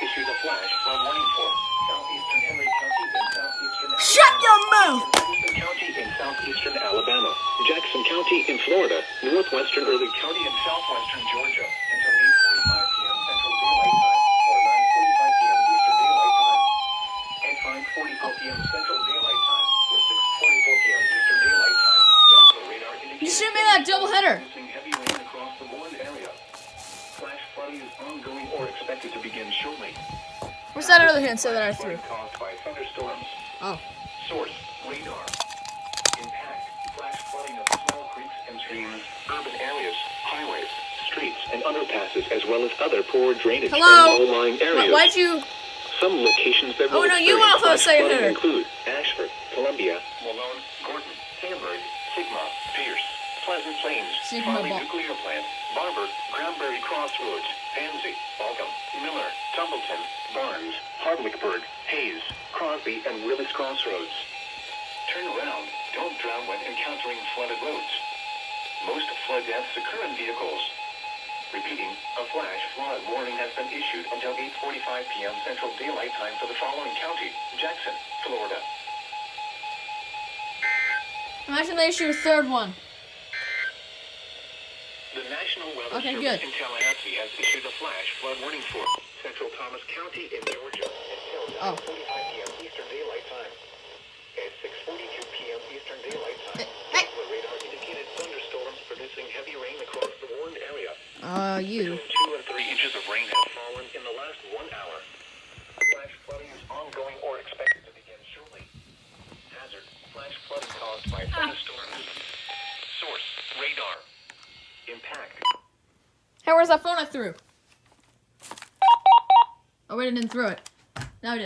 issued a flash flood warning for southeastern Henry County and southeastern Alabama. Shut your mouth! Livingston County in southeastern Alabama, Jackson County in Florida, northwestern Early County in southwestern Georgia until 8:45 p.m. Central Daylight Time or 9:45 p.m. Eastern Daylight Time, and 5:44 p.m. Central Daylight Time or 6:44 p.m. Eastern Daylight Time. Darkflow radar indicates You should have made that double header. heavy rain across the warned area. Flash flooding is ongoing or expected to begin shortly. Where's that other hand that I threw? Caused by thunderstorms. Oh. Source, radar. Impact, flash flooding of small creeks and streams, urban areas, highways, streets, and underpasses, as well as other poor drainage Hello? and low-lying areas. Why'd you... Some locations that will Oh, no, you experience off on the flash second flooding hitter. include Ashford, Columbia, Malone, Gordon, Hamburg, Sigma, Pierce, Pleasant Plains, Sigma Farley Bar- Nuclear Plant, Barber, Granbury Crossroads, Pansy, Balcom, Miller, Tumbleton, Barnes, Hardwickburg, Hayes, Crosby, and Willis Crossroads. Turn around. Don't drown when encountering flooded roads. Most flood deaths occur in vehicles. Repeating, a flash flood warning has been issued until 8:45 p.m. Central Daylight Time for the following county: Jackson, Florida. Imagine they issue a third one. The National Weather Okay, Service good. in Tallahassee has issued a flash flood warning for Central Thomas County in Georgia until 9:45 p.m. Eastern Daylight Time. At 6:42 p.m. Eastern Daylight Time, the radar indicated thunderstorms producing heavy rain across the warned area. You. Between 2 and 3 inches of rain have fallen in the last 1 hour. Flash flooding is ongoing or expected to begin shortly. Hazard, flash flooding caused by thunderstorms. Source, radar. Impact. Hey, where's that phone I threw? Oh, wait, I didn't throw it. Now I did.